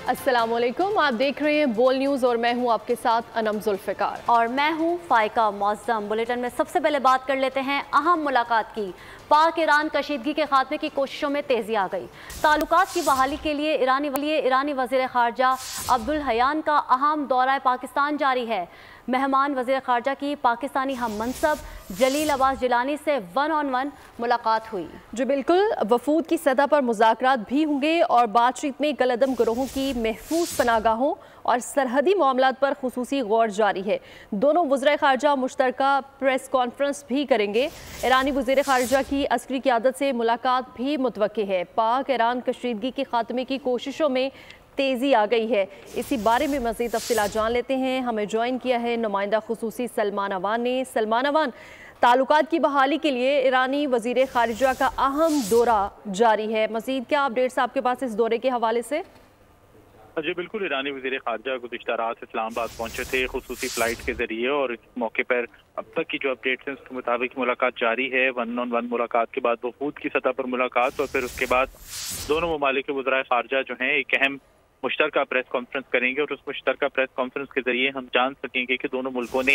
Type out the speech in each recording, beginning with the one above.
अस्सलामुअलैकुम, आप देख रहे हैं बोल न्यूज़ और मैं हूं आपके साथ अनम जुल्फ़िकार और मैं हूं फाइका मौज़म। बुलेटिन में सबसे पहले बात कर लेते हैं अहम मुलाकात की। पाक ईरान कशीदगी के खात्मे की कोशिशों में तेज़ी आ गई। ताल्लुकात की बहाली के लिए ईरानी वज़ीर ख़ारजा अब्दुल हयान का अहम दौरा पाकिस्तान जारी है। मेहमान वज़ीर ख़ारजा की पाकिस्तानी हम मनसब जलील अब्बास जिलानी से 1-on-1 मुलाकात हुई। जो बिल्कुल वफूद की सतह पर मुज़ाकरात भी होंगे और बातचीत में कलअदम गिरोहों की महफूज पनागाहों और सरहदी मामलात पर खुसूसी गौर जारी है। दोनों वज़ीर ख़ारजा मुश्तरका प्रेस कॉन्फ्रेंस भी करेंगे। ईरानी वज़ीर ख़ारजा की अस्करी क़यादत से मुलाकात भी मुतवक्की है। पाक ईरान कशीदगी के खात्मे की कोशिशों में तेज़ी आ गई है। इसी बारे में मज़ीद तफ़सीलात जान लेते हैं। हमें ज्वाइन किया है नुमाइंदा खुसूसी सलमान अवान ने। सलमान अवान, ताल्लुकात की बहाली के लिए ईरानी वज़ीर ख़ारिजा का अहम दौरा जारी है। मज़ीद क्या अपडेट्स आपके पास इस दौरे के हवाले से? जी बिल्कुल, ईरानी वज़ीर ख़ारजा गुज़िश्ता रात इस्लामाबाद पहुंचे थे खुसूसी फ़्लाइट के ज़रिए और इस मौके पर अब तक की जो अपडेट्स हैं उसके मुताबिक मुलाकात जारी है। 1-on-1 मुलाकात के बाद वफूद की सतह पर मुलाकात और फिर उसके बाद दोनों ममालिक के वज़ीर ख़ारजा जो हैं एक अहम मुश्तरका प्रेस कॉन्फ्रेंस करेंगे और उस मुश्तरका प्रेस कॉन्फ्रेंस के जरिए हम जान सकेंगे कि दोनों मुल्कों ने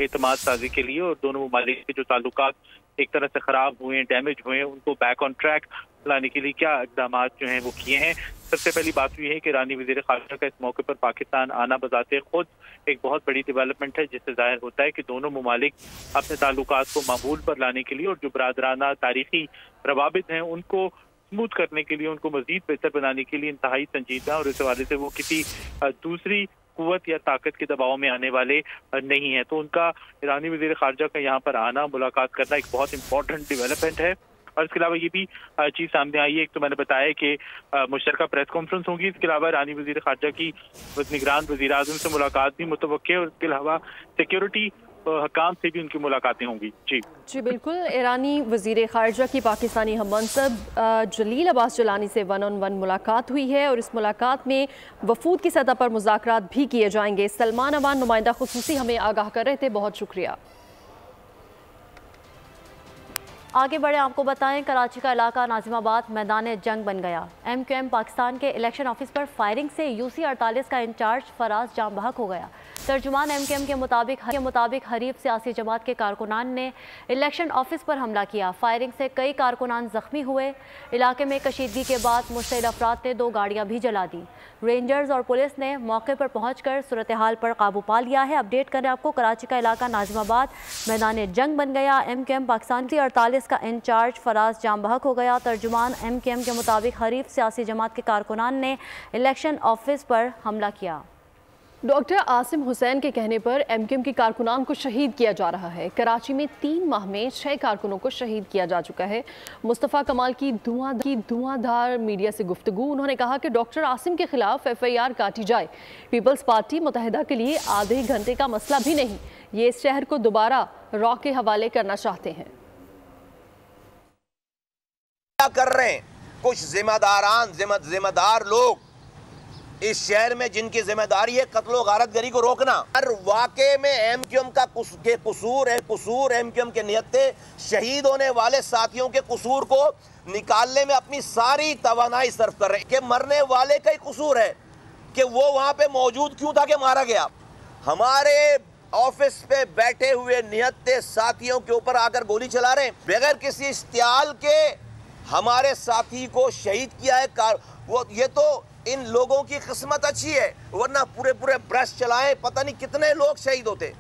एतमाद साजी के लिए और दोनों ममालिक के जो ताल्लुकात एक तरह से ख़राब हुए हैं, डैमेज हुए हैं, उनको बैक ऑन ट्रैक लाने के लिए क्या इक़दाम जो हैं वो किए हैं। सबसे पहली बात यह है कि ईरानी वज़ीर ख़ारजा का इस मौके पर पाकिस्तान आना बजाते खुद एक बहुत बड़ी डेवलपमेंट है, जिससे जाहिर होता है कि दोनों ममालिक अपने ताल्लुकात को मामूल पर लाने के लिए और जो बरादराना तारीखी रवाबित हैं उनको स्मूथ करने के लिए, उनको मजीद बेहतर बनाने के लिए इंतहाई संजीदा और इस हवाले से वो किसी दूसरी कुव्वत या ताकत के दबाव में आने वाले नहीं है। तो उनका ईरानी वज़ीर ख़ारजा का यहाँ पर आना, मुलाकात करना एक बहुत इंपॉर्टेंट डेवलपमेंट है। और इसके अलावा ये भी चीज़ सामने आई है, एक तो मैंने बताया कि मुश्तरका प्रेस कॉन्फ्रेंस होगी। इसके अलावा ईरानी वज़ीर ख़ारजा की निगरान वज़ीर आज़म से मुलाकात भी मुतवक्की है और इसके अलावा सिक्योरिटी हकाम से भी उनकी मुलाकातें होंगी। जी बिल्कुल, ईरानी वज़ीर ख़ारजा की पाकिस्तानी हम मनसब जलील अब्बास जिलानी से 1-on-1 मुलाकात हुई है और इस मुलाकात में वफूद की सतह पर मुज़ाकरात भी किए जाएंगे। सलमान अवान नुमाइंदा खुसूसी हमें आगाह कर रहे थे, बहुत शुक्रिया। आगे बढ़े, आपको बताएं कराची का इलाका नाजिमाबाद मैदान जंग बन गया। MQM पाकिस्तान के इलेक्शन ऑफिस पर फायरिंग से UC48 का इंचार्ज फराज जाम बहक हो गया। तर्जुमान MQM के मुताबिक हरीफ सियासी जमात के कारकुनान ने इलेक्शन ऑफिस पर हमला किया। फायरिंग से कई कारकुनान जख्मी हुए। इलाके में कशीदगी के बाद मुश्तइल अफराद ने 2 गाड़ियाँ भी जला दी। रेंजर्स और पुलिस ने मौके पर पहुंचकर सूरत हाल पर काबू पा लिया है। अपडेट करें आपको, कराची का इलाका नाजिमाबाद मैदान जंग बन गया। MQM पाकिस्तान की 48 का इंचार्ज फराज जाम बहक हो गया। तर्जुमान MQM के मुताबिक हरीफ सियासी जमात के कारकुनान ने इलेक्शन ऑफिस पर हमला किया। डॉक्टर आसिम हुसैन के कहने पर MQM के कारकुनान को शहीद किया जा रहा है। कराची में 3 माह में 6 कारकुनों को शहीद किया जा चुका है। मुस्तफ़ा कमाल की धुआंधार मीडिया से गुफ्तगू। उन्होंने कहा कि डॉक्टर आसिम के खिलाफ FIR काटी जाए। पीपल्स पार्टी मुत्तहिदा के लिए आधे घंटे का मसला भी नहीं, ये इस शहर को दोबारा रॉ के हवाले करना चाहते हैं। क्या कर रहे हैं कुछ जिम्मेदार लोग इस शहर में, जिनकी जिम्मेदारी है कत्लो गारतगरी को रोकना। हर वाक़े में MQM का कसूर MQM के नियत्ते शहीद होने वाले साथियों के कसूर को निकालने में अपनी सारी तवानाई सर्फ कर रहे हैं कि मरने वाले का ही कसूर है कि वो वहाँ पे मौजूद क्यों था कि मारा गया। हमारे ऑफिस पे बैठे हुए नियत्ते साथियों के ऊपर आकर गोली चला रहे हैं बगैर किसी इस्तेमाल के। हमारे साथी को शहीद किया है वो, ये तो इन लोगों की किस्मत अच्छी है, वरना पूरे ब्रश चलाए पता नहीं कितने लोग शहीद होते।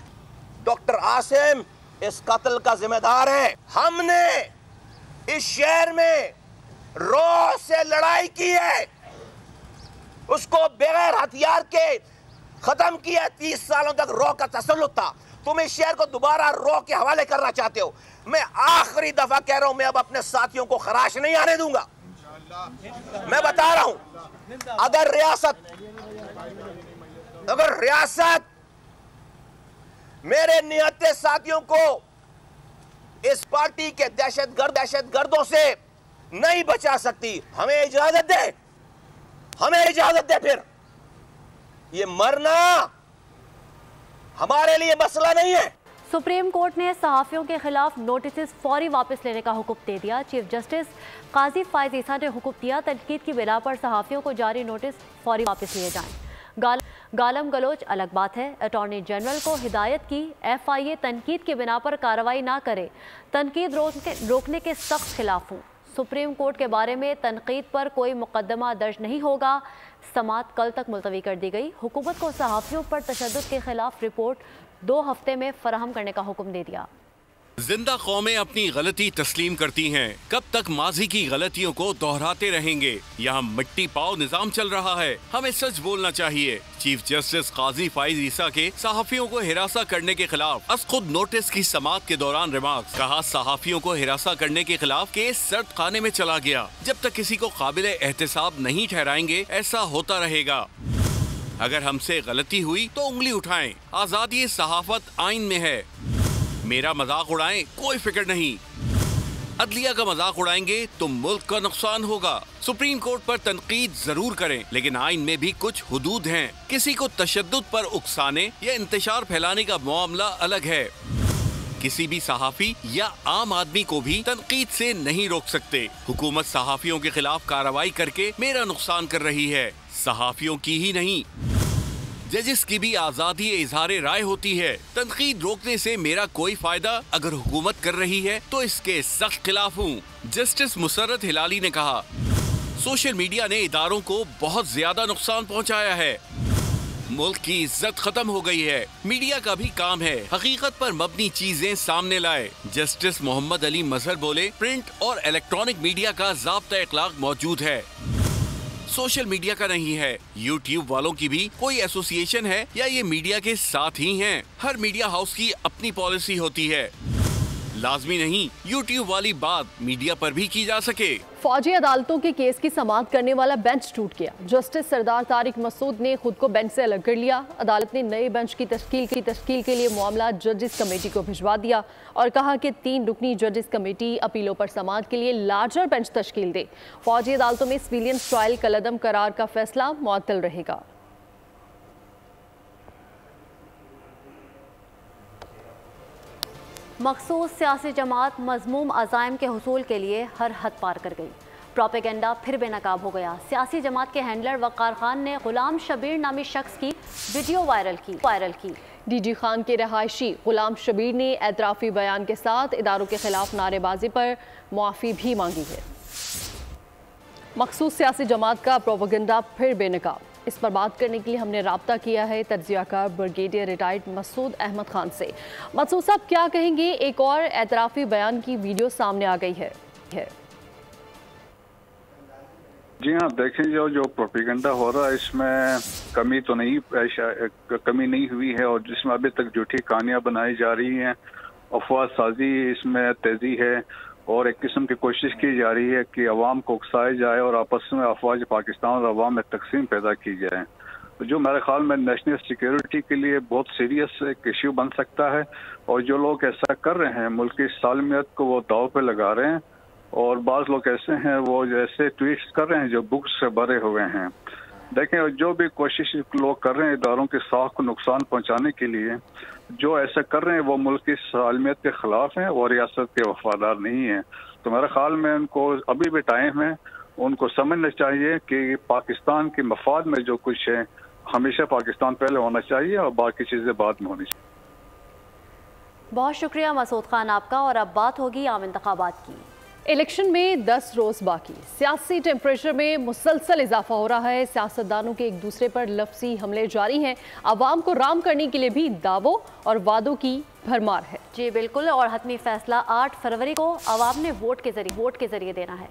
डॉक्टर आसिम इस कत्ल का जिम्मेदार है। हमने इस शहर में रॉ से लड़ाई की है, उसको बगैर हथियार के खत्म किया। 30 सालों तक रॉ का तसल्लुत था। तुम इस शहर को दोबारा रॉ के हवाले करना चाहते हो। मैं आखिरी दफा कह रहा हूं, मैं अब अपने साथियों को खराश नहीं आने दूंगा। मैं बता रहा हूं, अगर रियासत मेरे नियते साथियों को इस पार्टी के दहशतगर्दों से नहीं बचा सकती, हमें इजाजत दे। फिर ये मरना हमारे लिए मसला नहीं है। सुप्रीम कोर्ट ने सहाफ़ियों के खिलाफ नोटिस फौरी वापस लेने का हुक्म दे दिया। चीफ जस्टिस काजी फायज ईसा ने हुक्म दिया, तनकीद की बिना पर सहाफ़ियों को जारी नोटिस फौरी वापस लिए जाएं। गालम गलोच अलग बात है। अटॉर्नी जनरल को हिदायत की FIA तनकीद की बिना पर कार्रवाई ना करे, तनकीद रोकने के सख्त खिलाफ हूँ। सुप्रीम कोर्ट के बारे में तनकीद पर कोई मुकदमा दर्ज नहीं होगा। समाअत कल तक मुलतवी कर दी गई। हुकूमत को सहाफ़ियों पर तशद्दुद के खिलाफ रिपोर्ट 2 हफ्ते में फराहम करने का हुक्म दे दिया। जिंदा कौमें अपनी गलती तस्लीम करती हैं। कब तक माजी की गलतियों को दोहराते रहेंगे? यहाँ मिट्टी पाव निजाम चल रहा है। हमें सच बोलना चाहिए। चीफ जस्टिस काजी फाइज ईसा के सहाफियों को हिरासा करने के खिलाफ अस खुद नोटिस की समाअत के दौरान रिमार्क्स। कहा, सहाफियों को हिरासा करने के खिलाफ केस सर्द खाने में चला गया। जब तक किसी को काबिल एहतसाब नहीं ठहराएंगे ऐसा होता रहेगा। अगर हमसे गलती हुई तो उंगली उठाएं। आजादी सहाफत आइन में है। मेरा मजाक उड़ाएं, कोई फिक्र नहीं। अदलिया का मजाक उड़ाएंगे तो मुल्क का नुकसान होगा। सुप्रीम कोर्ट पर तनकीद जरूर करें, लेकिन आइन में भी कुछ हुदूद हैं। किसी को तशद्दुद पर उकसाने या इंतशार फैलाने का मामला अलग है। किसी भी सहाफी या आम आदमी को भी तनकीद से नहीं रोक सकते। हुकूमत सहाफियों के खिलाफ कार्रवाई करके मेरा नुकसान कर रही है, सहाफियों की ही नहीं। जजिस की भी आजादी इजहार राय होती है। तनकीद रोकने से मेरा कोई फायदा अगर हुकूमत कर रही है तो इसके सख्त खिलाफ हूँ। जस्टिस मुसर्रत हिलाली ने कहा, सोशल मीडिया ने इदारों को बहुत ज्यादा नुकसान पहुँचाया है। मुल्क की इज्जत खत्म हो गई है। मीडिया का भी काम है हकीकत पर मबनी चीजें सामने लाए। जस्टिस मोहम्मद अली मजहर बोले, प्रिंट और इलेक्ट्रॉनिक मीडिया का ज़ाब्ता इखलाक मौजूद है, सोशल मीडिया का नहीं है। यूट्यूब वालों की भी कोई एसोसिएशन है या ये मीडिया के साथ ही हैं? हर मीडिया हाउस की अपनी पॉलिसी होती है। लाजमी नहीं यूट्यूब वाली बात मीडिया पर भी की जा सके। फौजी अदालतों के केस की समाअत करने वाला बेंच टूट गया। जस्टिस सरदार तारिक मसूद ने खुद को बेंच से अलग कर लिया। अदालत ने नए बेंच की तश्कील के लिए मामला जजेस कमेटी को भिजवा दिया और कहा कि 3 रुकनी जजेस कमेटी अपीलों पर समाअत के लिए लार्जर बेंच तश्कील दे। फौजी अदालतों में सिविलियन ट्रायल कलअदम करार का फैसला मुअत्तल रहेगा। मखसूस सियासी जमात मज़मूम अज़ाइम के हुसूल के लिए हर हद पार कर गई। प्रोपेगेंडा फिर बेनकाब हो गया। सियासी जमात के हैंडलर वक़ार खान ने गुलाम शबीर नामी शख्स की वीडियो वायरल की। DG खान के रहायशी गुलाम शबीर ने एतराफ़ी बयान के साथ इदारों के खिलाफ नारेबाजी पर मुआफ़ी भी मांगी है। मखसूस सियासी जमात का प्रोपेगेंडा फिर बेनकाब। इस पर बात करने के लिए हमने राब्ता किया है तज्ज़ियाकार ब्रिगेडियर रिटायर्ड मसूद अहमद खान से। मसूद साहब क्या कहेंगे? एक और एतराफ़ी बयान की वीडियो सामने आ गई है। जी हाँ, देखें जो प्रोपेगेंडा हो रहा है इसमें कमी नहीं हुई है और जिसमें अभी तक झूठी कहानियाँ बनाई जा रही हैं, अफवाह साजी इसमें तेजी है और एक किस्म की कोशिश की जा रही है कि अवाम को उकसाया जाए और आपस में अफवाज पाकिस्तान और अवाम में तकसीम पैदा की जाए, जो मेरे ख्याल में नेशनल सिक्योरिटी के लिए बहुत सीरियस एक इश्यू बन सकता है। और जो लोग ऐसा कर रहे हैं मुल्क की सालमियत को वो दाव पे लगा रहे हैं और बाज़ लोग ऐसे हैं वो जैसे ट्वीट्स कर रहे हैं जो बुक्स से भरे हुए हैं। देखें, जो भी कोशिश लोग कर रहे हैं इदारों की साख को नुकसान पहुँचाने के लिए, जो ऐसा कर रहे हैं वो मुल्क की सालमियत के खिलाफ हैं और रियासत के वफादार नहीं है। तो मेरे ख्याल में उनको अभी भी टाइम है, उनको समझना चाहिए कि पाकिस्तान के मफाद में जो कुछ है हमेशा पाकिस्तान पहले होना चाहिए और बाकी चीज़ें बाद में होनी चाहिए। बहुत शुक्रिया मसूद खान आपका। और अब बात होगी आम इंतखाबात की। इलेक्शन में 10 रोज बाकी। सियासी टेम्परेचर में मुसलसल इजाफा हो रहा है। सियासतदानों के एक दूसरे पर लफ्जी हमले जारी हैं। आवाम को राम करने के लिए भी दावों और वादों की भरमार है। जी बिल्कुल, और हतमी फैसला 8 फरवरी को आवाम ने वोट के जरिए देना है।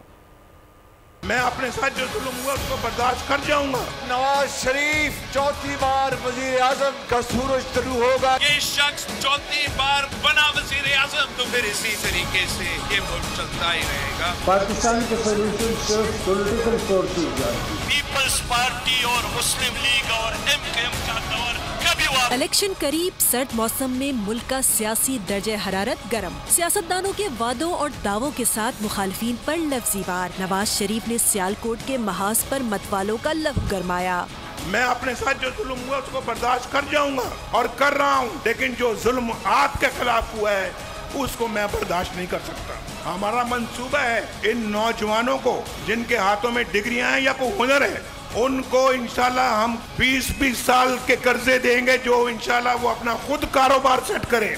मैं अपने साथ जो जुल्म हुआ उसको बर्दाश्त कर जाऊंगा। नवाज शरीफ चौथी बार वजीर आजम का सूरज शुरू होगा। ये शख्स चौथी बार बना वजीर आजम तो फिर इसी तरीके से ये मुल्क चलता ही रहेगा। पाकिस्तान के सोल्यूशन सिर्फ पॉलिटिकल सोर्सेज पीपल्स पार्टी और मुस्लिम लीग और MKM का दौर कभी हुआ। इलेक्शन करीब, सर्द मौसम में मुल्क का सियासी दर्जे हरारत गर्म। सियासतदानों के वादों और दावों के साथ मुखालिफिन पर लफ्जी वार। नवाज शरीफ ने सियालकोट के महाज पर मतवालों का लफ्ज गरमाया। मैं अपने साथ जो जुल्म हुआ उसको बर्दाश्त कर जाऊंगा और कर रहा हूँ, लेकिन जो जुल्म आपके खिलाफ हुआ है उसको मैं बर्दाश्त नहीं कर सकता। हमारा मंसूबा है इन नौजवानों को जिनके हाथों में डिग्रियां हैं या कोई हुनर है, उनको इंशाल्लाह हम 20-20 साल के कर्जे देंगे, जो इंशाल्लाह वो अपना खुद कारोबार सेट करें।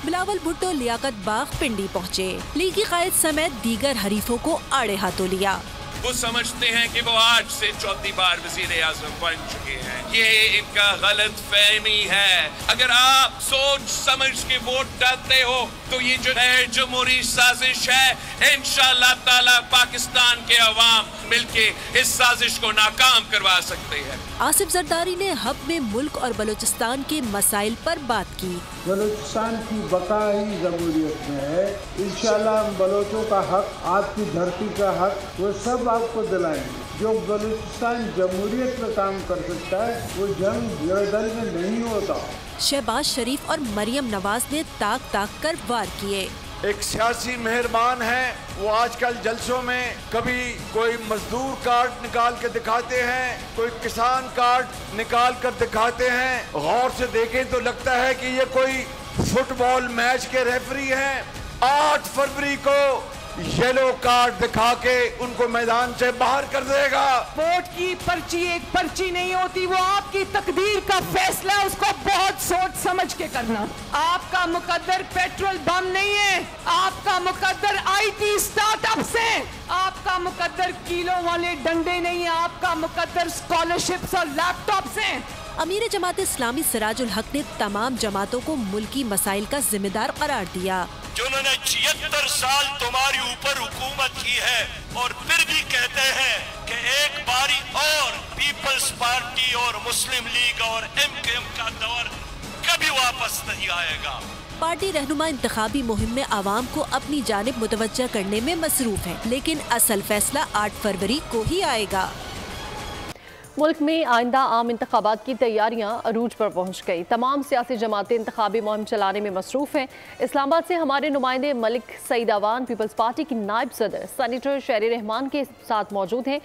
बिलावल भुट्टो लियाकत बाग पिंडी पहुँचे। लीगी कायद समेत दीगर हरीफों को आड़े हाथों लिया। वो समझते हैं कि वो आज से चौथी बार वजीर आजम बन चुके हैं। ये इनका गलत फहमी है। अगर आप सोच समझ के वोट डालते हो तो ये जो है जमहूरी साजिश है। इंशाअल्लाह ताला पाकिस्तान के अवाम मिलके इस साजिश को नाकाम करवा सकते हैं। आसिफ जरदारी ने हब में मुल्क और बलूचिस्तान के मसाइल पर बात की। बलूचिस्तान की बका ही जमहूरियत में है। इंशाल्लाह हम बलोचों का हक, आपकी धरती का हक, वो सब आपको दिलाएंगे। जो बलूचिस्तान जमहूरियत में काम कर सकता है वो जंग जर्दन में नहीं होता। शहबाज शरीफ और मरियम नवाज ने ताक ताक कर वार किए। एक सियासी मेहरबान है, वो आजकल जलसों में कभी कोई मजदूर कार्ड निकाल के दिखाते हैं, कोई किसान कार्ड निकाल कर दिखाते हैं। गौर से देखें तो लगता है कि ये कोई फुटबॉल मैच के रेफरी हैं। 8 फरवरी को येलो कार्ड दिखा के उनको मैदान से बाहर कर देगा। वोट की पर्ची एक पर्ची नहीं होती, वो आपकी तकदीर का फैसला, उसको बहुत सोच समझ के करना। आपका मुकद्दर पेट्रोल बम नहीं है, आपका मुकद्दर IT स्टार्टअप्स है, आपका मुकद्दर किलो वाले डंडे नहीं है, आपका मुकद्दर स्कॉलरशिप्स और लैपटॉप्स हैं। अमीर जमात इस्लामी सिराजुल हक ने तमाम जमातों को मुल्की मसाइल का जिम्मेदार करार दिया। जिन्होंने 76 साल तुम्हारी ऊपर हुकूमत की है और फिर भी कहते हैं कि एक बारी और पीपल्स पार्टी और मुस्लिम लीग और MKM का दौर कभी वापस नहीं आएगा। पार्टी रहनुमा इंतखाबी मुहिम में आवाम को अपनी जानिब मुतवज्जा करने में मसरूफ है, लेकिन असल फैसला 8 फरवरी को ही आएगा। मुल्क में आइंदा आम इंतखाबात की तैयारियां अरूज पर पहुंच गई। तमाम सियासी जमातें इंतखाबी मुहिम चलाने में मसरूफ हैं। इस्लामाबाद से हमारे नुमाइंदे मलिक सईद अवान पीपल्स पार्टी की नायब सदर सेनेटर शेरी रहमान के साथ मौजूद हैं,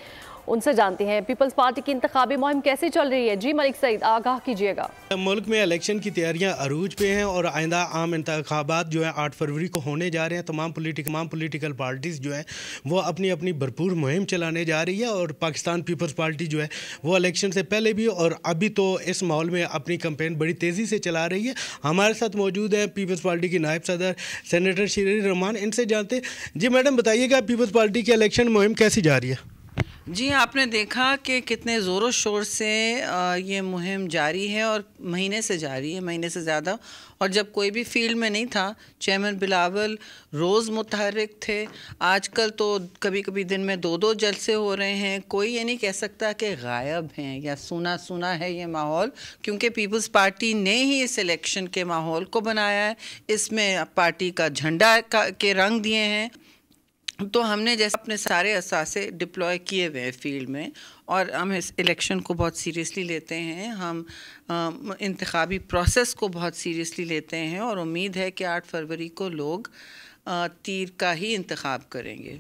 उनसे जानते हैं पीपल्स पार्टी की इंतखाबी मुहिम कैसे चल रही है। जी मलिक सईद, आगाह कीजिएगा। मुल्क में इलेक्शन की तैयारियां अरूज पे हैं और आइंदा आम इंतखाबात जो है 8 फरवरी को होने जा रहे हैं। तमाम पॉलिटिकल पार्टीज़ जो हैं वो अपनी अपनी भरपूर मुहिम चलाने जा रही है और पाकिस्तान पीपल्स पार्टी जो है वो इलेक्शन से पहले भी और अभी तो इस माहौल में अपनी कैंपेन बड़ी तेज़ी से चला रही है। हमारे साथ मौजूद है पीपल्स पार्टी की नायब सदर सेनेटर शेरी रहमान, इनसे जानते। जी मैडम बताइएगा, पीपल्स पार्टी की इलेक्शन मुहिम कैसी जा रही है? जी, आपने देखा कि कितने ज़ोरों शोर से ये मुहिम जारी है और महीने से जारी है, महीने से ज़्यादा। और जब कोई भी फील्ड में नहीं था, चेयरमैन बिलावल रोज़ मुतहर्रिक थे। आजकल तो कभी कभी दिन में 2-2 जलसे हो रहे हैं। कोई ये नहीं कह सकता कि गायब हैं या सुना सुना है ये माहौल, क्योंकि पीपल्स पार्टी ने ही इस इलेक्शन के माहौल को बनाया है। इसमें पार्टी का झंडा के रंग दिए हैं। तो हमने जैसे अपने सारे असासे डिप्लॉय किए हुए हैं फील्ड में और हम इस इलेक्शन को बहुत सीरियसली लेते हैं। हम इंतखाबी प्रोसेस को बहुत सीरियसली लेते हैं और उम्मीद है कि 8 फरवरी को लोग तीर का ही इंतखाब करेंगे।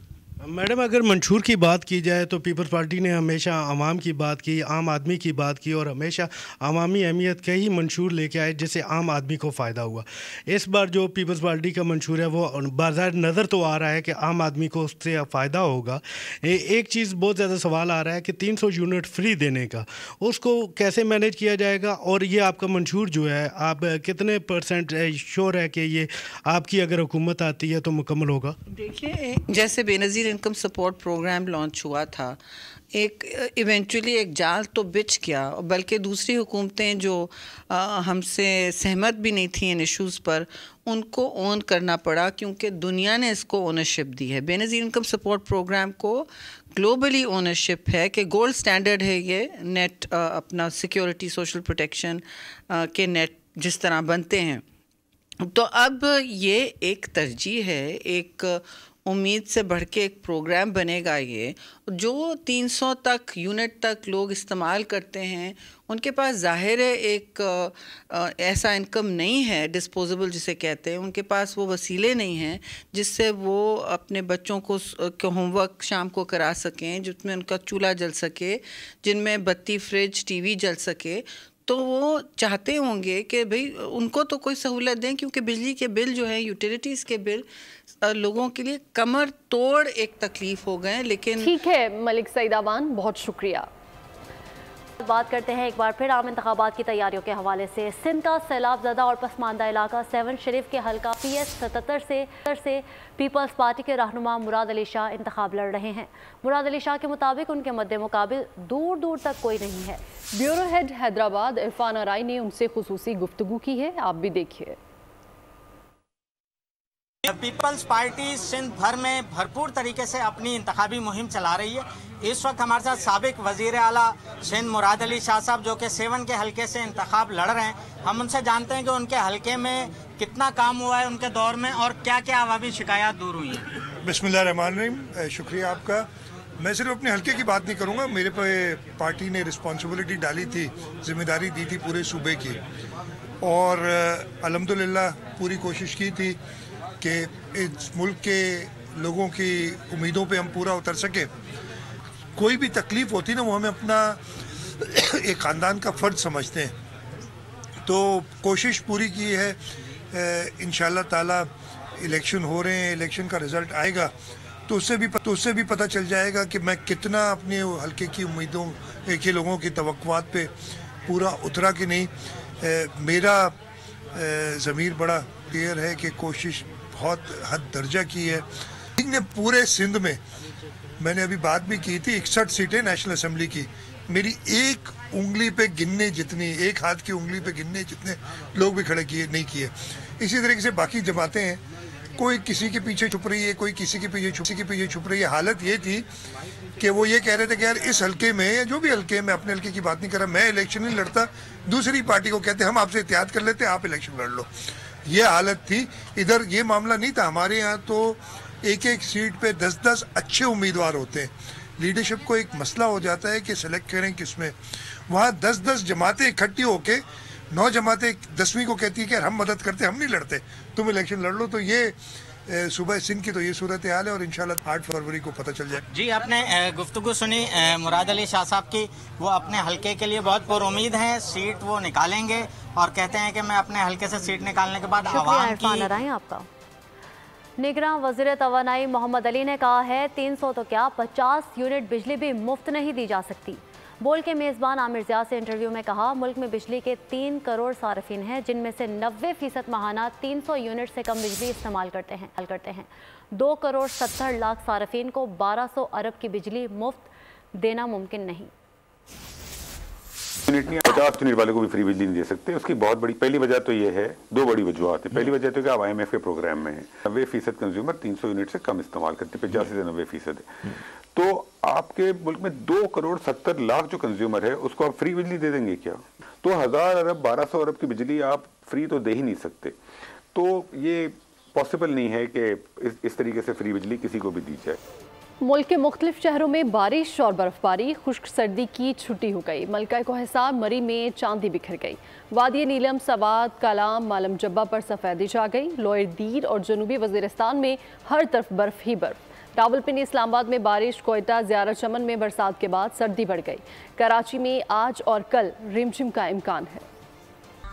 मैडम अगर मंशूर की बात की जाए तो पीपल्स पार्टी ने हमेशा आवाम की बात की, आम आदमी की बात की और हमेशा अवामी अहमियत के ही मंशूर लेके आए जिससे आम आदमी को फ़ायदा हुआ। इस बार जो पीपल्स पार्टी का मंशूर है वो बाज़ाहिर नज़र तो आ रहा है कि आम आदमी को उससे फ़ायदा होगा। एक चीज़ बहुत ज़्यादा सवाल आ रहा है कि 300 यूनिट फ्री देने का, उसको कैसे मैनेज किया जाएगा और ये आपका मंशूर जो है आप कितने % श्योर है कि ये आपकी अगर हुकूमत आती है तो मुकम्मल होगा? देखिए, जैसे Benazir income support programme launch हुआ था, एक इवेंचुअली एक जाल तो बिछ गया, बल्कि दूसरी हुकूमतें जो हमसे सहमत भी नहीं थी इन इश्यूज़ पर, उनको ओन करना पड़ा क्योंकि दुनिया ने इसको ओनरशिप दी है। बेनज़ीर इनकम सपोर्ट प्रोग्राम को ग्लोबली ओनरशिप है कि गोल्ड स्टैंडर्ड है ये नेट अपना सिक्योरिटी सोशल प्रोटेक्शन के नेट जिस तरह बनते हैं। तो अब ये एक तरजीह है, एक उम्मीद से बढ़ के एक प्रोग्राम बनेगा। ये जो 300 तक यूनिट तक लोग इस्तेमाल करते हैं, उनके पास ज़ाहिर है एक ऐसा इनकम नहीं है डिस्पोजेबल जिसे कहते हैं, उनके पास वो वसीले नहीं हैं जिससे वो अपने बच्चों को होमवर्क शाम को करा सकें, जिसमें उनका चूल्हा जल सके, जिनमें बत्ती, फ्रिज, टीवी जल सके। तो वो चाहते होंगे कि भाई उनको तो कोई सहूलत दें, क्योंकि बिजली के बिल जो है, यूटिलिटीज़ के बिल लोगों के लिए कमर तोड़ एक तकलीफ हो गए। लेकिन ठीक है मलिक सईद अवान, बहुत शुक्रिया। बात करते हैं एक बार फिर आम इंतखाबात की तैयारियों के हवाले से। सिंध का सैलाब ज़दा और पसमानदा इलाका 7 शरीफ के हल्का PS 77 से पीपल्स पार्टी के रहनुमा मुराद अली शाह इंतखाब लड़ रहे हैं। मुराद अली शाह के मुताबिक उनके मद्दे मुकाबिल दूर दूर तक कोई नहीं है। ब्यूरो हेड हैदराबाद इरफान अराई ने उनसे खुसूसी गुफ्तगू की है, आप भी देखिए। पीपल्स पार्टी सिंध भर में भरपूर तरीके से अपनी इंतखाबी मुहिम चला रही है। इस वक्त हमारे साथ साबिक वजीर आला सिंध मुराद अली शाह साहब, जो कि 7 के हल्के से इंतखाब लड़ रहे हैं। हम उनसे जानते हैं कि उनके हल्के में कितना काम हुआ है उनके दौर में और क्या क्या अवामी शिकायत दूर हुई हैं। बिस्मिल्लाहिर्रहमानिर्रहीम, शुक्रिया आपका। मैं सिर्फ अपने हल्के की बात नहीं करूँगा, मेरे पे पार्टी ने रिस्पॉन्सिबिलिटी डाली थी, जिम्मेदारी दी थी पूरे सूबे की, और अल्हम्दुलिल्लाह पूरी कोशिश की थी कि इस मुल्क के लोगों की उम्मीदों पे हम पूरा उतर सके। कोई भी तकलीफ़ होती ना, वो हमें अपना एक ख़ानदान का फ़र्ज समझते हैं, तो कोशिश पूरी की है। इंशाअल्लाह ताला इलेक्शन हो रहे हैं, इलेक्शन का रिज़ल्ट आएगा तो उससे भी पता चल जाएगा कि मैं कितना अपने हल्के की उम्मीदों के लोगों की तवक्कुआत पे पूरा उतरा कि नहीं। मेरा ज़मीर बड़ा क्लियर है कि कोशिश बहुत हद दर्जा की है। ने पूरे सिंध में, मैंने अभी बात भी की थी, 61 सीटें नेशनल असेंबली की, मेरी एक उंगली पे गिनने जितनी, एक हाथ की उंगली पे गिनने जितने लोग भी खड़े किए नहीं किए। इसी तरीके से बाकी जमातें हैं, कोई किसी के पीछे छुप रही है, कोई किसी के पीछे छुप रही है। हालत ये थी कि वो ये कह रहे थे कि यार इस हल्के में या जो भी हल्के में, अपने हल्के की बात नहीं कर रहा, मैं इलेक्शन नहीं लड़ता, दूसरी पार्टी को कहते हम आपसे एहतियात कर लेते, आप इलेक्शन लड़ लो। ये हालत थी। इधर ये मामला नहीं था। हमारे यहाँ तो एक एक सीट पे 10-10 अच्छे उम्मीदवार होते हैं। लीडरशिप को एक मसला हो जाता है कि सेलेक्ट करें किसमें। वहाँ 10-10 जमातें इकट्ठी होके 9 जमातें 10वीं को कहती है कि हम मदद करते, हम नहीं लड़ते, तुम इलेक्शन लड़ लो। तो ये सुबह सिंध की तो ये सूरत हाल है और इंशाल्लाह 8 फरवरी को पता चल जाए। जी, आपने गुफ्तगू सुनी मुराद अली शाह साहब की। वो अपने हल्के के लिए बहुत पुरुमीद हैं, सीट वो निकालेंगे और कहते हैं कि मैं अपने हल्के से सीट निकालने के बाद आवाम की। आपका निगरान वज़ीर तवानाई मोहम्मद अली ने कहा है 300 तो क्या 50 यूनिट बिजली भी मुफ्त नहीं दी जा सकती। बोल के मेज़बान आमिर ज़िया से इंटरव्यू में कहा मुल्क में बिजली के 3 करोड़ सार्फिन हैं, जिनमें से 90% माहाना 300 यूनिट से कम बिजली इस्तेमाल करते हैं। 2 करोड़ 70 लाख सार्फिन को 1200 अरब की बिजली मुफ्त देना मुमकिन नहीं। 50 यूनिट वाले को भी फ्री बिजली नहीं दे सकते। उसकी बहुत बड़ी पहली वजह तो ये है, 2 बड़ी वजूहत है। पहली वजह तो क्या, IMF के प्रोग्राम में है 90% कंज्यूमर 300 यूनिट से कम इस्तेमाल करते, 85 से 90% है। तो आपके मुल्क में 2 करोड़ 70 लाख जो कंज्यूमर है उसको आप फ्री बिजली दे देंगे क्या? तो 1000 अरब 1200 अरब की बिजली आप फ्री तो दे ही नहीं सकते। तो ये पॉसिबल नहीं है कि इस तरीके से फ्री बिजली किसी को भी दी जाए। मुल्क के मुख्तलिफ शहरों में बारिश और बर्फबारी, खुश्क सर्दी की छुट्टी हो गई। मलका कोहिसार मरी में चांदी बिखर गई। वादी नीलम, सवात, कलाम, मालम जब्बा पर सफ़ेदी छा गई। लोअर दीर और जनूबी वज़ीरिस्तान में हर तरफ बर्फ ही बर्फ। रावलपिंडी, इस्लामाबाद में बारिश, कोयटा, ज़ियारत चमन में बरसात के बाद सर्दी बढ़ गई। कराची में आज और कल रिमझिम का इम्कान है।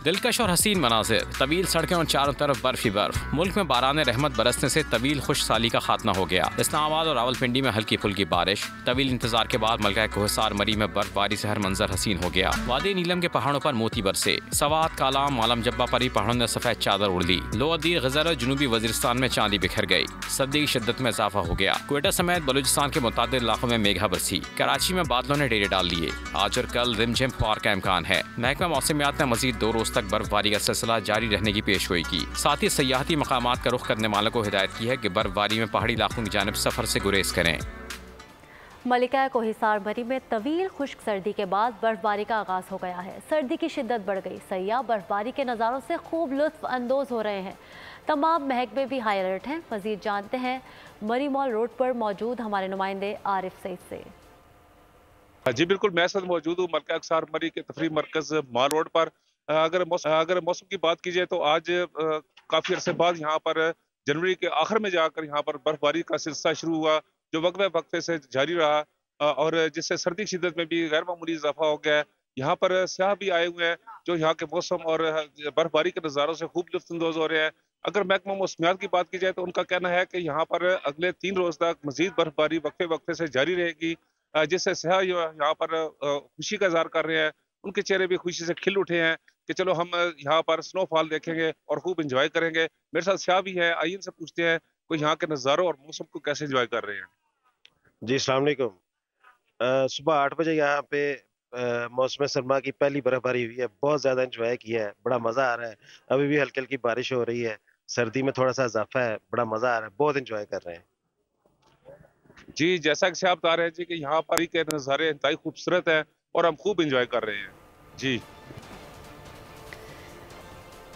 दिलकश और हसीन मनाजिर, तवील सड़कें और चारों तरफ बर्फ ही बर्फ। मुल्क में बारान रहमत बरसने से तवील खुश साली का खात्मा हो गया। इस्लामाबाद और रावलपिंडी में हल्की फुल्की बारिश। तवील इंतजार के बाद मलका कोहिसार मरी में बर्फबारी से हर मंजर हसीन हो गया। वादी नीलम के पहाड़ों पर मोती बरसे। सवात, कालाम, मालम जब्बा पर भी पहाड़ों ने सफेद चादर उड़ ली। लोअर दीर, गजर और जनूबी वजीरिस्तान में चांदी बिखर गई। सर्दी की शिद्दत में इजाफा हो गया। क्वेटा समेत बलूचिस्तान के मुतादिद इलाकों में मेघा बरसी। कराची में बादलों ने डेरे डाल लिए। आज और कल रिमझिम फौर का इम्कान है। महकमा मौसमियात ने मजीद 2 रोज तक बर्फबारी का सिलसिला जारी रहने की पेशगोई की। साथ ही सयाहती मकामात का रुख करने वालों को हिदायत की है कि बर्फबारी में पहाड़ी इलाकों की जानिब सफर से गुरेज करें। मलिका कोहिसार मरी में तवील खुश्क सर्दी के बाद बर्फबारी का आगाज हो गया है। सर्दी की शिद्दत बढ़ गई। सयाह बर्फबारी के नज़ारों से खूब लुत्फ अंदोज हो रहे हैं। तमाम महकमे भी हाई अलर्ट हैं। मजीद जानते हैं मरी मॉल रोड पर मौजूद हमारे नुमाइंदे आरिफ सईद से। जी बिल्कुल, मैं साथ मौजूद हूँ मलिका कोहिसार मरी के तफरीह मरकज मॉल रोड पर। अगर मौसम की बात की जाए तो आज काफ़ी अरसे बाद यहाँ पर जनवरी के आखिर में जाकर यहाँ पर बर्फबारी का सिलसिला शुरू हुआ, जो वक्फे से जारी रहा और जिससे सर्दी की शिद्दत में भी गैर मामूली इजाफा हो गया है। यहाँ पर सयाह भी आए हुए हैं जो यहाँ के मौसम और बर्फबारी के नज़ारों से खूब लुत्फ़अंदोज़ हो रहे हैं। अगर महकमा मौसमियात की बात की जाए तो उनका कहना है कि यहाँ पर अगले 3 रोज़ तक मज़ीद बर्फबारी वक्फे से जारी रहेगी, जिससे सयाह यहाँ पर खुशी का इज़हार कर रहे हैं। उनके चेहरे भी खुशी से खिल उठे हैं कि चलो हम यहाँ पर स्नोफॉल देखेंगे और खूब इंजॉय करेंगे। मेरे साथ सयाह भी है, आइए इनसे पूछते हैं कोई यहाँ के नज़ारों और मौसम को कैसे इंजॉय कर रहे हैं। जी अस्सलाम वालेकुम। सुबह 8 बजे यहाँ पे मौसम सरमा की पहली बर्फबारी हुई है। बहुत ज़्यादा इंजॉय किया है, बड़ा मज़ा आ रहा है। अभी भी हल्की हल्की बारिश हो रही है, सर्दी में थोड़ा सा इजाफा है, बड़ा मज़ा आ रहा है, बहुत इंजॉय कर रहे हैं। जी, जैसा कि आप बता रहे हैं जी कि यहाँ पर के नज़ारे इंतहाई खूबसूरत है और हम खूब इंजॉय कर रहे हैं। जी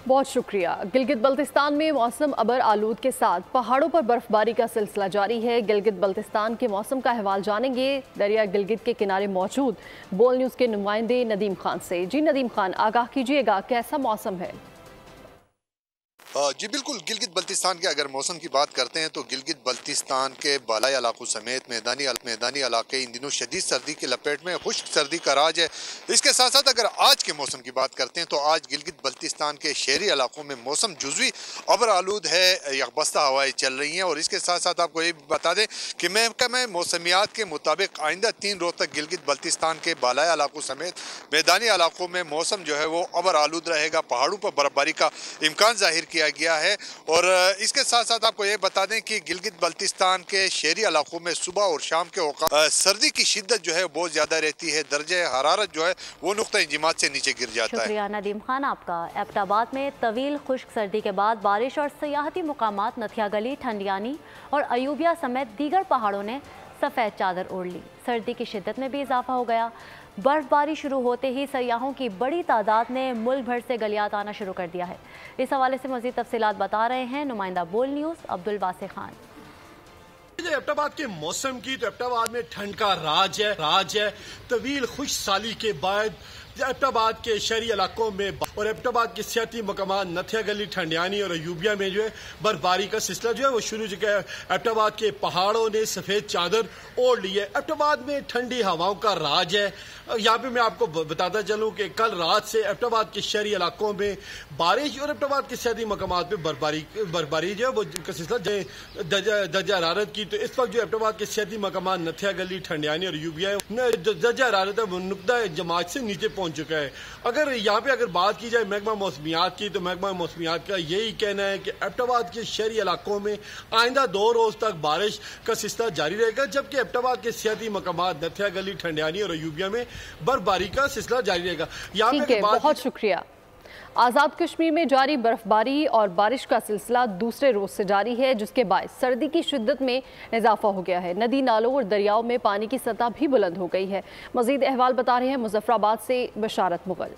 बहुत शुक्रिया। गिलगित बल्तिस्तान में मौसम अबर आलूद के साथ पहाड़ों पर बर्फबारी का सिलसिला जारी है। गिलगित बल्तिस्तान के मौसम का अहवाल जानेंगे दरिया गिलगित के किनारे मौजूद बोल न्यूज़ के नुमाइंदे नदीम खान से। जी नदीम खान, आगाह कीजिएगा, कैसा मौसम है? जी बिल्कुल, गिलगित बल्तिस्तान के अगर मौसम की बात करते हैं तो गिलगित बल्तिस्तान के बालाई इलाकों समेत मैदानी इलाके इन दिनों शदीद सर्दी की लपेट में, खुश्क सर्दी का राज है। इसके साथ साथ अगर आज के मौसम की बात करते हैं तो आज गिलगित बल्तिस्तान के शहरी इलाकों में मौसम जुज़वी अबर आलूद है, यकबस्ता हवाएं चल रही हैं। और इसके साथ साथ आपको ये बता दें कि महकमा मौसमियात के मुताबिक आइंदा 3 रोज़ तक गिलगित बल्तिस्तान के बालाई इलाकों समेत मैदानी इलाकों में मौसम जो है वो अबर आलूद रहेगा। पहाड़ों पर बर्फबारी का इम्कान जाहिर किया गया है। और इसके साथ साथ आपको ये बता दें कि गिलगित बल्तिस्तान के शहरी इलाकों में सुबह और शाम के औकात सर्दी की शिद्दत जो है बहुत ज्यादा रहती है। दर्जे हरारत जो है वो नुक्ता इंजिमात से नीचे गिर जाता है। शुक्रिया नदीम खान आपका। एबटाबाद में तवील खुश्क सर्दी के बाद बारिश और सियाहती मुकामात नथिया गली, ठंडियानी और अयूबिया समेत दीगर पहाड़ों ने सफ़ेद चादर ओढ़ ली। सर्दी की शिद्दत में भी इजाफा हो गया। बर्फबारी शुरू होते ही सयाहों की बड़ी तादाद ने मुल्क भर से गलियात आना शुरू कर दिया है। इस हवाले से मज़ीद तफसीलात बता रहे हैं नुमाइंदा बोल न्यूज़ अब्दुल वासे खान। एबटाबाद के मौसम की तो एबटाबाद में ठंड का राज है। तवील खुश साली के बाद एबटाबाद के शहरी इलाकों में और एबटाबाद के सियाती मकामात नथिया गली, ठंडियानी और अयूबिया में जो है बर्फबारी का सिलसिला जो है वो शुरू हो चुका है। एबटाबाद के पहाड़ों ने सफ़ेद चादर ओढ़ ली है। एबटाबाद में ठंडी हवाओं का राज है। यहाँ पे मैं आपको बताता चलूँ कि कल रात से एबटाबाद के शहरी इलाकों में बारिश और एबटाबाद के सियाती मकामात पे बर्फबारी जो है वो का सिलसिला दर्जा हरारत की। तो इस वक्त जो एबटाबाद के सियाती मकामात नथिया गली, ठंडियानी और अयूबिया दर्जा हरारत है वो नुक्ता जमात से नीचे पहुंच चुका है। अगर यहाँ पे अगर बात की जाए महकमा मौसमियात की तो महकमा मौसमियात का यही कहना है कि एबटाबाद के शहरी इलाकों में आइंदा 2 रोज तक बारिश का सिलसिला जारी रहेगा, जबकि एबटाबाद के सियाती मकामात नथिया गली, ठंडियानी और अयूबिया में बर्फबारी का सिलसिला जारी रहेगा। यहाँ पे बहुत शुक्रिया। आज़ाद कश्मीर में जारी बर्फबारी और बारिश का सिलसिला दूसरे रोज से जारी है, जिसके बाद सर्दी की शिद्दत में इजाफा हो गया है। नदी नालों और दरियाओं में पानी की सतह भी बुलंद हो गई है। मजीद अहवाल बता रहे हैं मुजफ्फराबाद से बशारत मुगल।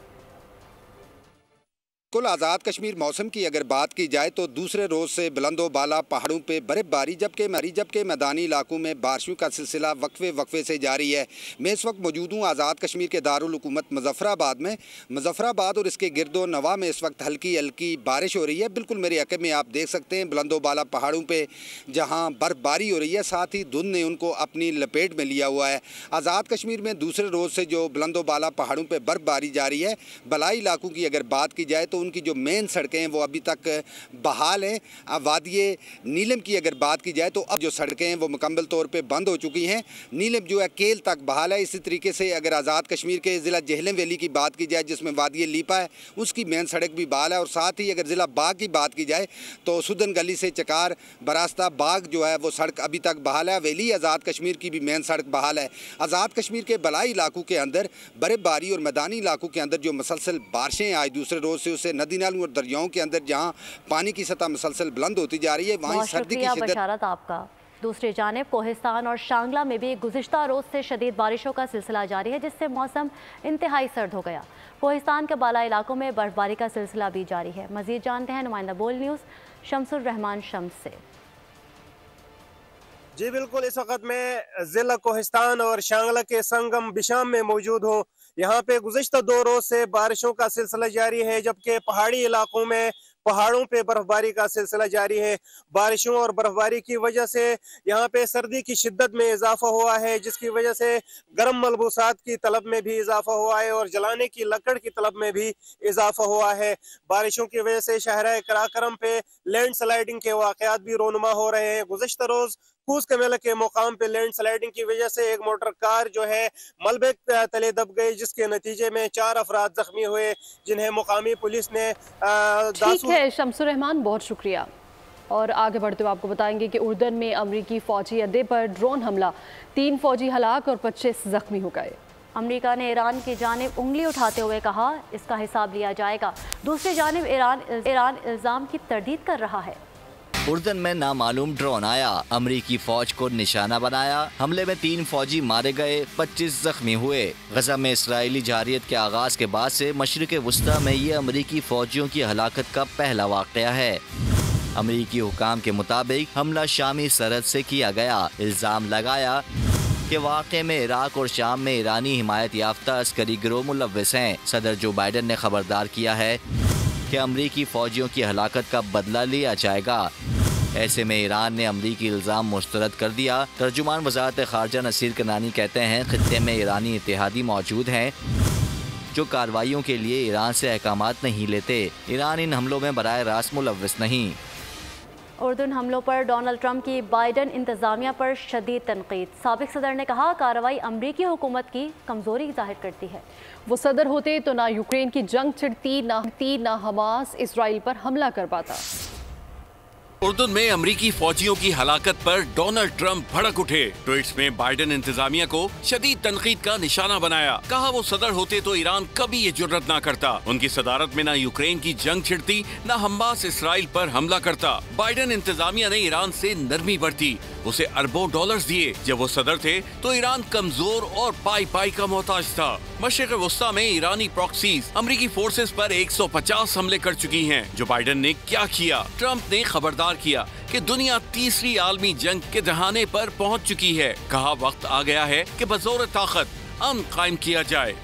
कुल आज़ाद कश्मीर मौसम की अगर बात की जाए तो दूसरे रोज़ से बुलंदो बाला पहाड़ों पे बर्फबारी जबकि मैदानी इलाकों में बारिशों का सिलसिला वक्फे से जारी है। मैं इस वक्त मौजूद हूँ आज़ाद कश्मीर के दारुल हुकूमत मुजफ्फराबाद में। मुजफ्फराबाद और इसके गिरदो नवा में इस वक्त हल्की हल्की बारिश हो रही है। बिल्कुल मेरे अक़ब में आप देख सकते हैं बुलंदो बाला पहाड़ों पर जहाँ बर्फबारी हो रही है, साथ ही धुंध ने उनको अपनी लपेट में लिया हुआ है। आज़ाद कश्मीर में दूसरे रोज़ से जो बुलंदो बाला पहाड़ों पर बर्फबारी जारी है। बलाई इलाकों की अगर बात की जाए तो उनकी जो मेन सड़कें हैं वो अभी तक बहाल हैं। वादिये नीलम की अगर बात की जाए तो अब जो सड़कें हैं वो मुकम्मल तौर पे बंद हो चुकी हैं। नीलम जो है केल तक बहाल है। इसी तरीके से अगर आज़ाद कश्मीर के ज़िला जेहलम वैली की बात की जाए जिसमें वादिये लीपा है, उसकी मेन सड़क भी बहाल है। और साथ ही अगर ज़िला बाग की बात की जाए तो सुदन गली से चकार बरास्ता बाग जो है वो सड़क अभी तक बहाल है। वैली आज़ाद कश्मीर की भी मेन सड़क बहाल है। आज़ाद कश्मीर के बलाई इलाकों के अंदर बर्फबारी और मैदानी इलाकों के अंदर जो मुसलसल बारिशें आज दूसरे रोज़ से उससे नदी नालों और दरियाओं के अंदर जहां पानी की सतह मुसलसल बुलंद होती जा रही है, वहीं सर्दी की शिद्दत। बशारत आपका। दूसरी जानिब कोहिस्तान और शांगला में भी गुज़िश्ता रोज़ से शदीद बारिशों का सिलसिला जारी है, जिससे मौसम इंतहाई सर्द हो गया। कोहिस्तान के बाला इलाकों में बर्फबारी का सिलसिला भी जारी है। मज़ीद जानते हैं नुमाइंदा बोल न्यूज़ शम्सुर रहमान शम्स से। जी बिल्कुल, इस वक्त मैं ज़िला कोहिस्तान और शांगला के संगम बिशाम में मौजूद हूँ। यहाँ पे गुज़िश्ता 2 रोज से बारिशों का सिलसिला जारी है, जबकि पहाड़ी इलाकों में पहाड़ों पे बर्फबारी का सिलसिला जारी है। बारिशों और बर्फबारी की वजह से यहाँ पे सर्दी की शिद्दत में इजाफा हुआ है, जिसकी वजह से गर्म मलबूसात की तलब में भी इजाफा हुआ है और जलाने की लकड़ की तलब में भी इजाफा हुआ है। बारिशों की वजह से शहर कराकरम पे लैंड स्लाइडिंग के वाकयात भी रोनुमा हो रहे हैं। गुज़िश्ता रोज कूस कमेला के मुकाम पे लैंड स्लाइडिंग की वजह से एक मोटर कार जो है मलबे तले दब गई, जिसके नतीजे में 4 अफराद जख्मी हुए, जिन्हें मुकामी पुलिस ने ठीक है शम्सुर रहमान, बहुत शुक्रिया। और आगे बढ़ते हुए आपको बताएंगे कि उर्दन में अमरीकी फौजी अड्डे पर ड्रोन हमला, 3 फौजी हलाक और 25 जख्मी हो गए। अमेरिका ने ईरान की जानिब उंगली उठाते हुए कहा इसका हिसाब लिया जाएगा। दूसरी जानिब ईरान इल्ज़ाम की तरदीद कर रहा है। उर्दन में नामालूम ड्रोन आया, अमरीकी फौज को निशाना बनाया। हमले में 3 फौजी मारे गए, 25 जख्मी हुए। गजा में इसराइली जारियत के आगाज के बाद से मशरिक़ वुस्ता में ये अमरीकी फौजियों की हलाकत का पहला वाक़या है। अमरीकी हुकाम के मुताबिक हमला शामी सरहद से किया गया। इल्ज़ाम लगाया कि वाक़े में इराक और शाम में ईरानी हिमायत याफ्ता अस्करी गिरोह मुलव्वस हैं। सदर जो बाइडन ने खबरदार किया है कि अमरीकी फौजियों की हलाकत का बदला लिया जाएगा। ऐसे में ईरान ने अमरीकी इल्ज़ाम मुस्तरद कर दिया। तर्जुमान वज़ारत ख़ारजा नसीर कनानी कहते हैं खित्ते में ईरानी इत्तेहादी मौजूद हैं जो कार्रवाइयों के लिए ईरान से अहकामात नहीं लेते। ईरान इन हमलों में बराह रास्त मुलव्वस नहीं। उर्दन हमलों पर डोनाल्ड ट्रंप की बाइडन इंतज़ामिया पर शदीद तनकीद। साबिक सदर ने कहा कार्रवाई अमरीकी हुकूमत की कमज़ोरी ज़ाहिर करती है। वो सदर होते तो ना यूक्रेन की जंग छिड़ती, ना हमास इसराइल पर हमला कर पाता। उर्दन में अमरीकी फौजियों की हलाकत पर डोनाल्ड ट्रंप भड़क उठे। ट्वीट्स में बाइडन इंतजामिया को शदीद तनकीद का निशाना बनाया। कहा वो सदर होते तो ईरान कभी ये जुर्रत ना करता। उनकी सदारत में ना यूक्रेन की जंग छिड़ती, ना हमास इसराइल पर हमला करता। बाइडन इंतजामिया ने ईरान से नरमी बरती, उसे अरबों डॉलर्स दिए। जब वो सदर थे तो ईरान कमजोर और पाई का मोहताज था। मशरिक़ वुस्ता में ईरानी प्रॉक्सीज अमरीकी फोर्सेस पर 150 हमले कर चुकी हैं। जो बाइडन ने क्या किया? ट्रंप ने खबरदार किया कि दुनिया तीसरी आलमी जंग के दहाने पर पहुंच चुकी है। कहा वक्त आ गया है कि बज़ोर ताकत अमन कायम किया जाए।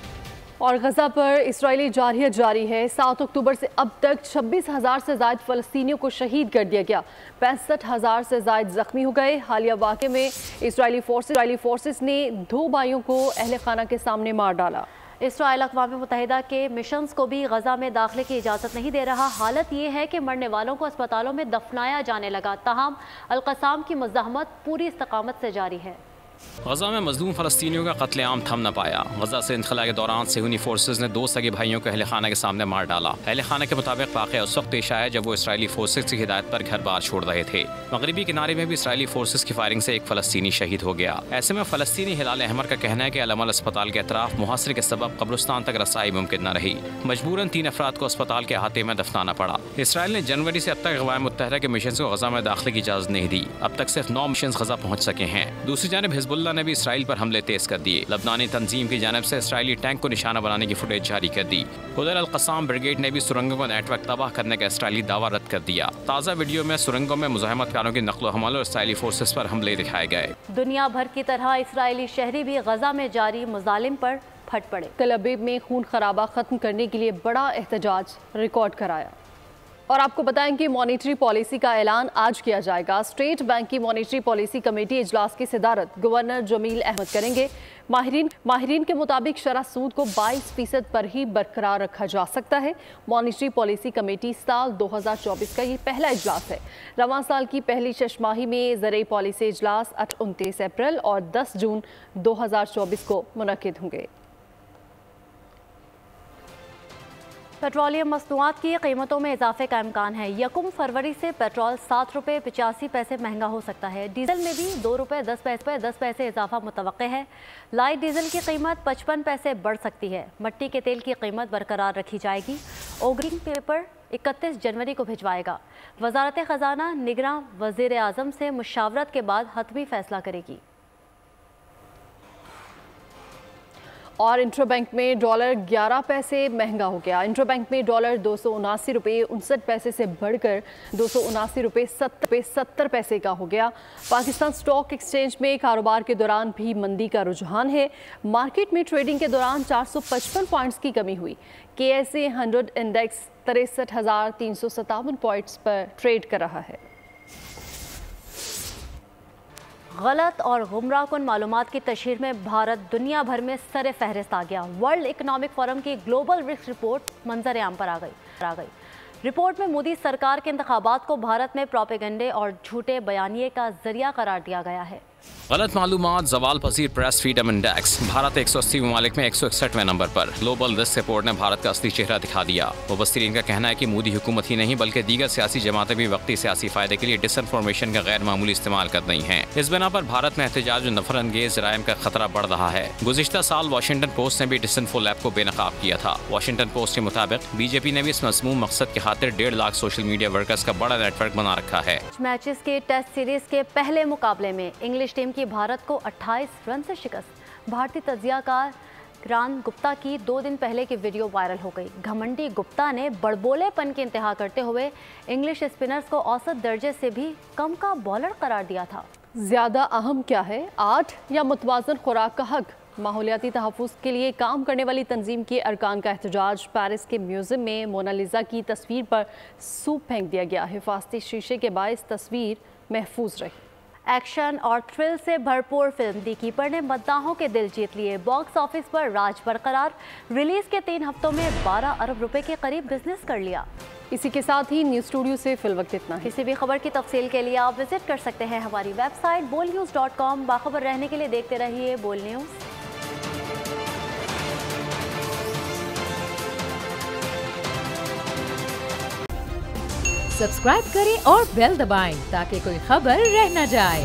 और गजा पर इसराइली जारहियत जारी है। 7 अक्टूबर से अब तक 26,000 से ज़ायद फ़लस्तीनियों को शहीद कर दिया गया, 65,000 से ज़ायद जख्मी हो गए। हालिया वाक़े में इसराइली फोर्सेस ने 2 भाइयों को अहले खाना के सामने मार डाला। इसराइल अक़वाम मुत्तहिदा के मिशंस को भी गजा में दाखिले की इजाज़त नहीं दे रहा। हालत ये है कि मरने वालों को अस्पतालों में दफनाया जाने लगा। ताहम अल-क़स्साम की मुज़ाहमत पूरी इस्तकामत से जारी है। गजा में मजलूम फ़लस्तीनियों का कत्लेआम थम न पाया। गजा से इनखला के दौरान सेहूनी फोर्सेज ने 2 सगे भाइयों को अहले खाना के सामने मार डाला। अहले खाना के मुताबिक वाक़या उस वक्त पेश आया जब वो इसराइली फोर्सेज की हिदायत पर घर बार छोड़ रहे थे। मगरबी किनारे में भी इसराइली फोर्सेज की फायरिंग से एक फ़लस्तीनी शहीद हो गया। ऐसे में फ़लस्तीनी हिलाल अहमर का कहना है कि अल-अमल अस्पताल के अतराफ मुहासरे के सबब कब्रिस्तान तक रसाई मुमकिन न रही। मजबूरन 3 अफराद को अस्पताल के अहाते में दफनाना पड़ा। इसराइल ने जनवरी से अब तक अक़वाम मुत्तहिदा के मिशन को गजा में दाखिले की इजाज़त नहीं दी। अब तक सिर्फ 9 मिशन गजा पहुँच सके हैं। दूसरी जानिब हिजबुल्लाह ने भी इसराइल पर हमले तेज कर दिए। लबनानी तंजीम की जानिब से इसराइली टैंक को निशाना बनाने की फुटेज जारी कर दी। उधर अल-क़स्साम ब्रिगेड ने भी सुरंगों का नेटवर्क तबाह करने का इसराइली दावा रद्द कर दिया। ताज़ा वीडियो में सुरंगों में मुज़ाहमतकारों की नक़्ल हमल और इसराइली फोर्सेस पर हमले दिखाए गए। दुनिया भर की तरह इसराइली शहरी भी गजा में जारी मुज़ालिम पर फट पड़े। तल अबीब में खून खराबा खत्म करने के लिए बड़ा एहतजाज रिकॉर्ड कराया। और आपको बताएं कि मॉनेटरी पॉलिसी का ऐलान आज किया जाएगा। स्टेट बैंक की मॉनेटरी पॉलिसी कमेटी इजलास की सदारत गवर्नर जमील अहमद करेंगे। माहिरीन के मुताबिक शरह सूद को 22% पर ही बरकरार रखा जा सकता है। मॉनेटरी पॉलिसी कमेटी साल 2024 का ये पहला इजलास है। रवां साल की पहली छमाही में ज़रई पॉलिसी इजलास 29 अप्रैल और 10 जून 2024 को मुनक़िद होंगे। पेट्रोलियम मसनूआत की कीमतों में इजाफे का इम्कान है। 1 फरवरी से पेट्रोल 7 रुपये 85 पैसे महंगा हो सकता है। डीजल में भी 2 रुपये 10 पैसे इजाफा मुतवक्के है। लाइट डीजल की कीमत 55 पैसे बढ़ सकती है। मट्टी के तेल की कीमत बरकरार रखी जाएगी। ओग्रीन पेपर 31 जनवरी को भिजवाएगा। वजारत खजाना निगरान वजीर आजम से मुशावरत के बाद हतमी फैसला करेगी। और इंटरबैंक में डॉलर 11 पैसे महंगा हो गया। इंटरबैंक में डॉलर 279 रुपये 59 पैसे से बढ़कर 279 रुपये 70 पैसे का हो गया। पाकिस्तान स्टॉक एक्सचेंज में कारोबार के दौरान भी मंदी का रुझान है। मार्केट में ट्रेडिंग के दौरान 455 पॉइंट्स की कमी हुई। KSE 100 इंडेक्स 63,357 पॉइंट्स पर ट्रेड कर रहा है। गलत और गुमराहकुन मालूमात की तशहीर में भारत दुनिया भर में सरे फहरिस्त आ गया। वर्ल्ड इकोनॉमिक फोरम की ग्लोबल रिस्क रिपोर्ट मंजर आम पर आ गई। रिपोर्ट में मोदी सरकार के इंतखाबात को भारत में प्रोपेगेंडे और झूठे बयानिए का जरिया करार दिया गया है। गलत मालूमात, जवाल पसीर प्रेस फ्रीडम इंडेक्स, भारत 180 ममालिक में 161वें नंबर पर। ग्लोबल रिस्क रिपोर्ट ने भारत का असली चेहरा दिखा दिया। मुबस्सिरीन का कहना है कि मोदी हुकूमत ही नहीं बल्कि दीगर सियासी जमातें भी वक्ती सियासी फायदे के लिए डिसइंफॉर्मेशन का गैर मामूली इस्तेमाल कर रही हैं। इस बिना पर भारत में एहतजाज और नफरत अंगेज जराइम का खतरा बढ़ रहा है। गुज़िश्ता साल वाशिंगटन पोस्ट ने भी डिसइंफो लैब को बेनकाब किया था। वाशिंगटन पोस्ट के मुताबिक बीजेपी ने भी इस मज़मूम मकसद की खातिर 1.5 लाख सोशल मीडिया वर्कर्स का बड़ा नेटवर्क बना रखा है। मैचेस के टेस्ट सीरीज के पहले मुकाबले में इंग्लिश टीम की भारत को 28 रन से शिकस्त। भारतीय तजियाकार किरान गुप्ता की 2 दिन पहले की वीडियो वायरल हो गई। घमंडी गुप्ता ने बड़बोलेपन की इंतहा करते हुए इंग्लिश स्पिनर्स को औसत दर्जे से भी कम का बॉलर करार दिया था। ज्यादा अहम क्या है, आठ या मुतवाज़न खुराक का हक? माहौलियाती तहफ़्फ़ुज़ के लिए काम करने वाली तंजीम के अरकान का एहतजाज। पेरिस के म्यूज़ियम में मोनालिसा की तस्वीर पर सूप फेंक दिया गया। हिफाजती शीशे के बायस तस्वीर महफूज रही। एक्शन और थ्रिल से भरपूर फिल्म दी कीपर ने मद्दाहों के दिल जीत लिए। बॉक्स ऑफिस पर राज बरकरार। रिलीज के 3 हफ्तों में 12 अरब रुपए के करीब बिजनेस कर लिया। इसी के साथ ही न्यूज़ स्टूडियो से फिलवक्त इतना ही। किसी भी खबर की तफसील के लिए आप विजिट कर सकते हैं हमारी वेबसाइट bolnews.com। बाखबर रहने के लिए देखते रहिए बोल न्यूज़। सब्सक्राइब करें और बेल दबाएं ताकि कोई खबर रह न जाए।